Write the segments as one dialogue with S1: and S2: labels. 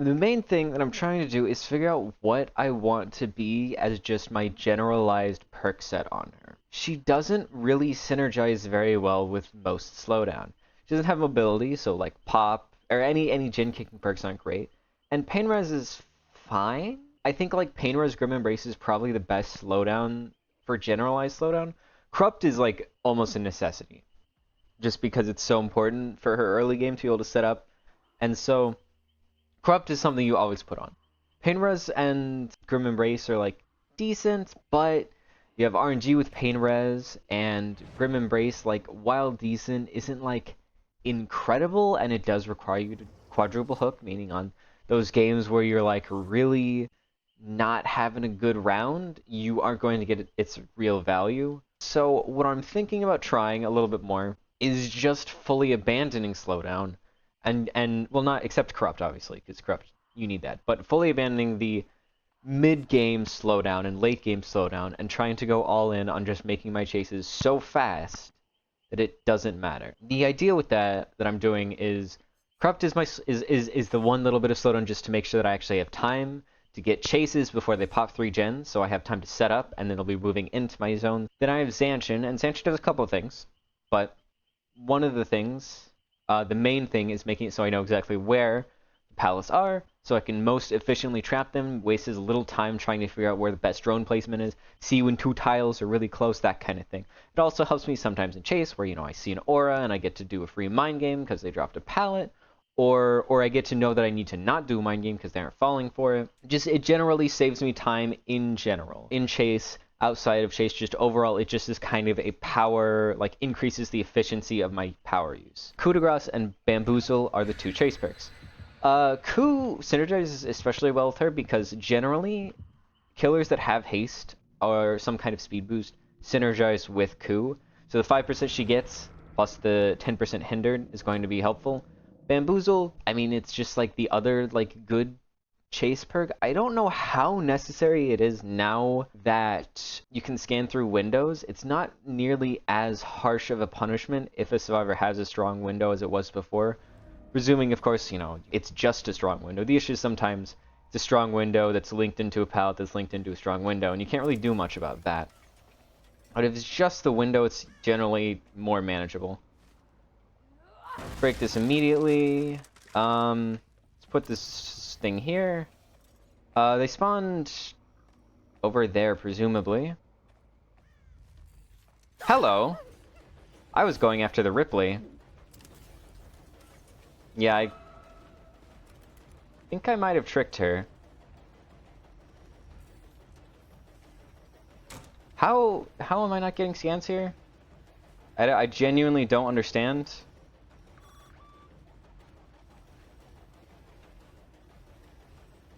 S1: the main thing that I'm trying to do is figure out what I want to be as just my generalized perk set on her. She doesn't really synergize very well with most slowdown. She doesn't have mobility, so like pop or any gen kicking perks aren't great. And pain res is fine. I think like pain res Grim Embrace is probably the best slowdown for generalized slowdown. Corrupt is like almost a necessity, just because it's so important for her early game to be able to set up. And so Corrupt is something you always put on. Pain Res and Grim Embrace are like decent, but you have RNG with Pain Res, and Grim Embrace, like while decent, isn't like incredible, and it does require you to quadruple hook, meaning on those games where you're like really not having a good round, you aren't going to get its real value. So what I'm thinking about trying a little bit more is just fully abandoning slowdown, and well, not except corrupt, obviously, because corrupt you need that, but fully abandoning the mid-game slowdown and late-game slowdown, and trying to go all in on just making my chases so fast that it doesn't matter. The idea with that I'm doing is corrupt is is the one little bit of slowdown just to make sure that I actually have time to get chases before they pop 3 gens, so I have time to set up, and then I'll be moving into my zone. Then I have Zanshin, and Zanshin does a couple of things, but one of the things, the main thing, is making it so I know exactly where the palace are, so I can most efficiently trap them, waste as little time trying to figure out where the best drone placement is, see when 2 tiles are really close, that kind of thing. It also helps me sometimes in chase, where, you know, I see an aura and I get to do a free mind game because they dropped a pallet, or I get to know that I need to not do mind game because they aren't falling for it. It generally saves me time in general. In chase, outside of chase, just overall, it just is kind of a power, like increases the efficiency of my power use. Coup de Grace and Bamboozle are the 2 chase perks. Coup synergizes especially well with her because generally killers that have haste or some kind of speed boost synergize with Coup. So the 5% she gets plus the 10% hindered is going to be helpful. Bamboozle, I mean, it's just like the other like good chase perk. I don't know how necessary it is now that you can scan through windows. It's not nearly as harsh of a punishment if a survivor has a strong window as it was before. Presuming, of course, you know, it's just a strong window. The issue is sometimes it's a strong window that's linked into a pallet that's linked into a strong window, and you can't really do much about that. But if it's just the window, it's generally more manageable. Break this immediately. Let's put this thing here. They spawned over there, presumably. Hello. I was going after the Ripley. Yeah, I think I might have tricked her. How am I not getting scans here? I genuinely don't understand.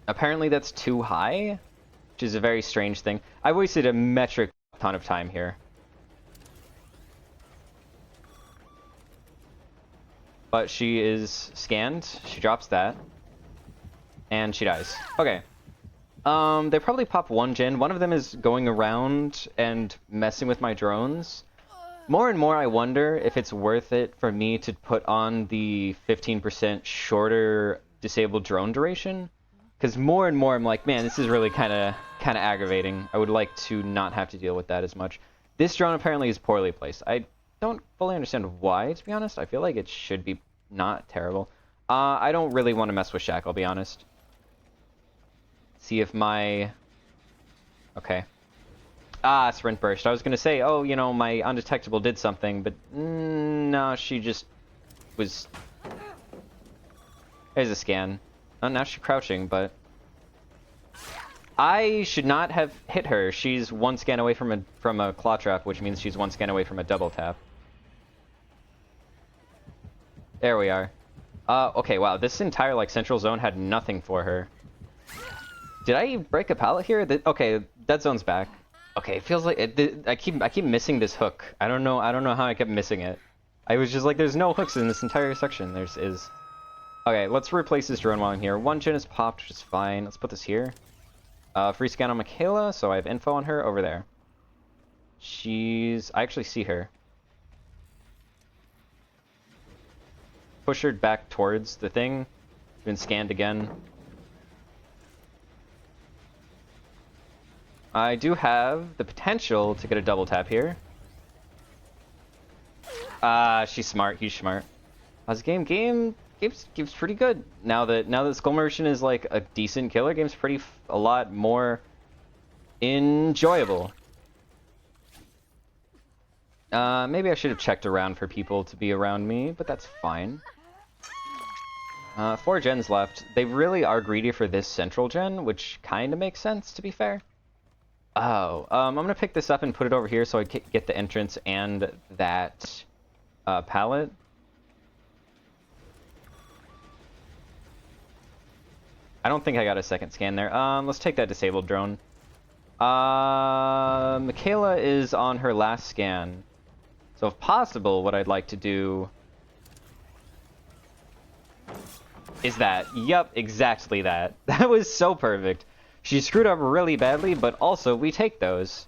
S1: Apparently that's too high, which is a very strange thing. I wasted a metric ton of time here. But she is scanned, she drops that, and she dies. Okay. They probably pop 1 gen. One of them is going around and messing with my drones. More and more I wonder if it's worth it for me to put on the 15% shorter disabled drone duration. Because more and more I'm like, man, this is really kind of aggravating. I would like to not have to deal with that as much. This drone apparently is poorly placed. I don't fully understand why, to be honest. I feel like it should be not terrible. I don't really want to mess with Shack, I'll be honest. See if my... Okay. Ah, Sprint Burst. I was going to say, oh, you know, my Undetectable did something, but no, she just was... There's a scan. Oh, now she's crouching, but... I should not have hit her. She's 1 scan away from a claw trap, which means she's 1 scan away from a double tap. There we are. Okay, wow, this entire, like, central zone had nothing for her. Did I break a pallet here? Okay, that zone's back. Okay, it feels like I keep missing this hook. I don't know how I kept missing it. I was just like, there's no hooks in this entire section. There's is. Okay, let's replace this drone while I'm here. 1 gen is popped, which is fine. Let's put this here. Free scan on Michaela, so I have info on her over there. I actually see her. Push her back towards the thing. Been scanned again. I do have the potential to get a double tap here. She's smart. He's smart. How's game's pretty good. Now that Skull Merchant is like a decent killer, game's a lot more enjoyable. Maybe I should have checked around for people to be around me, but that's fine. 4 gens left. They really are greedy for this central gen, which kind of makes sense, to be fair. Oh, I'm gonna pick this up and put it over here so I get the entrance and that pallet. I don't think I got a second scan there. Let's take that disabled drone. Mikaela is on her last scan. So if possible, what I'd like to do is that. Yup, exactly that. That was so perfect. She screwed up really badly, but also we take those.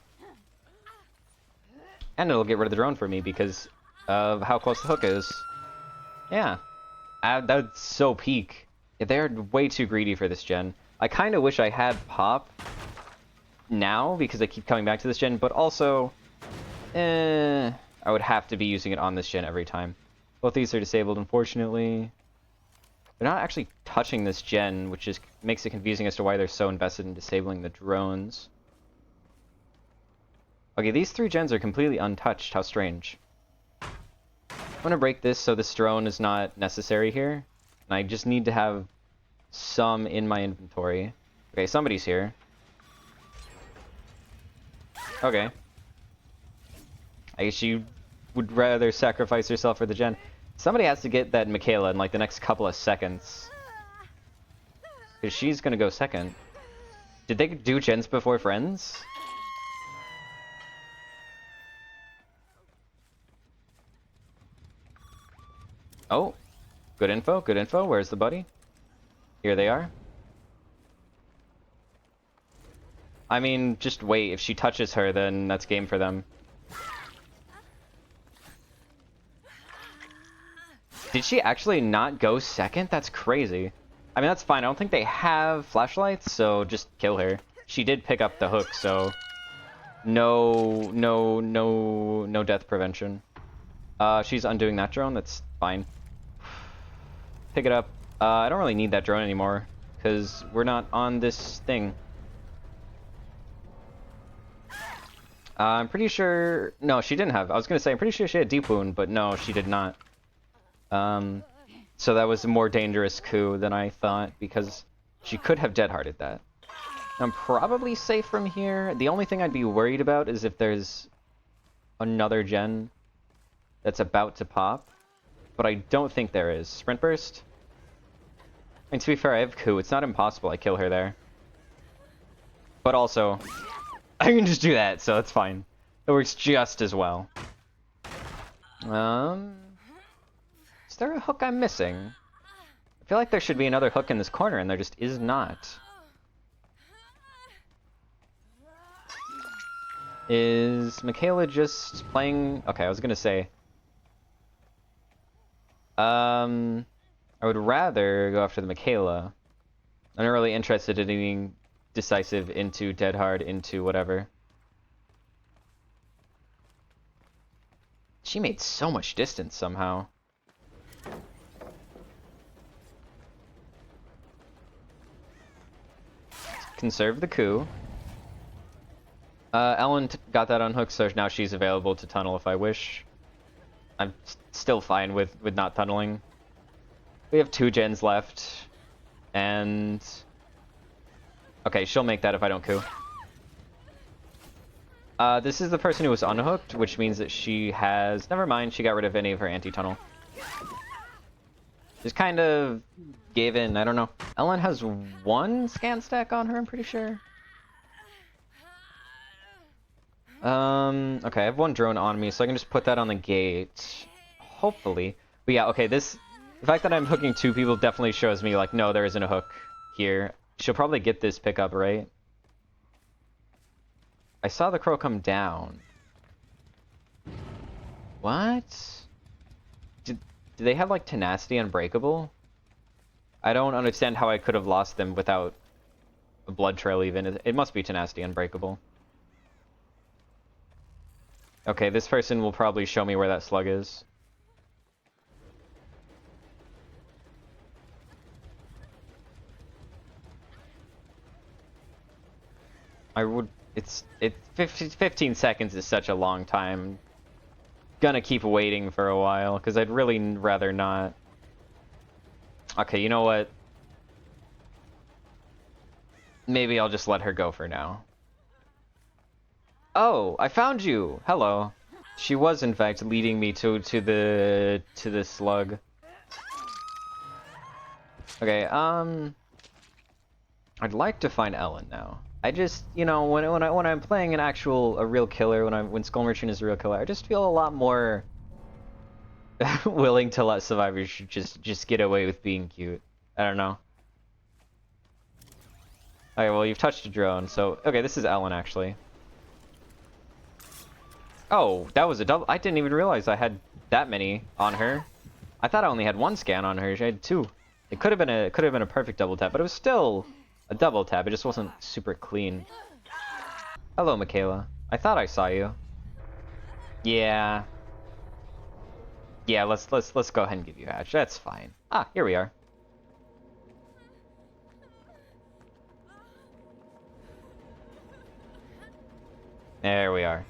S1: And it'll get rid of the drone for me because of how close the hook is. Yeah. That's so peak. Yeah, they're way too greedy for this gen. I kind of wish I had Pop now because I keep coming back to this gen, but also I would have to be using it on this gen every time. Both these are disabled, unfortunately. They're not actually touching this gen, which makes it confusing as to why they're so invested in disabling the drones. Okay, these 3 gens are completely untouched. How strange. I'm gonna break this so this drone is not necessary here. And I just need to have some in my inventory. Okay, somebody's here. Okay. I guess she would rather sacrifice herself for the gen. Somebody has to get that Mikaela in like the next couple of seconds. Because she's gonna go second. Did they do gens before friends? Oh. Good info, good info. Where's the buddy? Here they are. I mean, just wait. If she touches her, then that's game for them. Did she actually not go second? That's crazy. I mean, that's fine. I don't think they have flashlights, so just kill her. She did pick up the hook, so no death prevention. She's undoing that drone. That's fine. Pick it up. I don't really need that drone anymore because we're not on this thing. I'm pretty sure... No, she didn't have... I was going to say, I'm pretty sure she had Deep Wound, but no, she did not. So that was a more dangerous coup than I thought, because she could have dead-hearted that. I'm probably safe from here. The only thing I'd be worried about is if there's another gen that's about to pop, but I don't think there is. Sprint Burst? I mean, to be fair, I have coup. It's not impossible I kill her there. But also... I can just do that, so it's fine. It works just as well. Is there a hook I'm missing? I feel like there should be another hook in this corner, and there just is not. Is Mikaela just playing... Okay, I was gonna say... I would rather go after the Mikaela. I'm not really interested in being decisive into dead hard into whatever. She made so much distance somehow. Conserve the coup. Ellen got that unhooked, so now she's available to tunnel if I wish. I'm still fine with not tunneling. We have 2 gens left, and... Okay, she'll make that if I don't coup. This is the person who was unhooked, which means that she has... Never mind, she got rid of any of her anti-tunnel. Just kind of gave in, I don't know. Ellen has 1 scan stack on her, I'm pretty sure. Okay, I have 1 drone on me, so I can just put that on the gate. Hopefully. But yeah, okay, the fact that I'm hooking 2 people definitely shows me, like, no, there isn't a hook here. She'll probably get this pickup, right? I saw the crow come down. What? Do they have, like, tenacity unbreakable? I don't understand how I could have lost them without a blood trail even. It must be tenacity unbreakable. Okay, this person will probably show me where that slug is. I would... It's 15 seconds is such a long time. Gonna keep waiting for a while, because I'd really rather not. Okay, you know what? Maybe I'll just let her go for now. Oh, I found you! Hello. She was, in fact, leading me to the slug. Okay, I'd like to find Ellen now. I just, you know, when I'm playing a real killer, when Skull Merchant is a real killer, I just feel a lot more willing to let survivors just get away with being cute. I don't know. Okay, well, you've touched a drone, so okay, this is Ellen actually. Oh, that was a double. I didn't even realize I had that many on her. I thought I only had one scan on her. She had two. It could have been a perfect double tap, but it was still a double tap. It just wasn't super clean. Hello, Michaela. I thought I saw you. Yeah. Yeah, let's go ahead and give you a hatch. That's fine. Ah, here we are. There we are.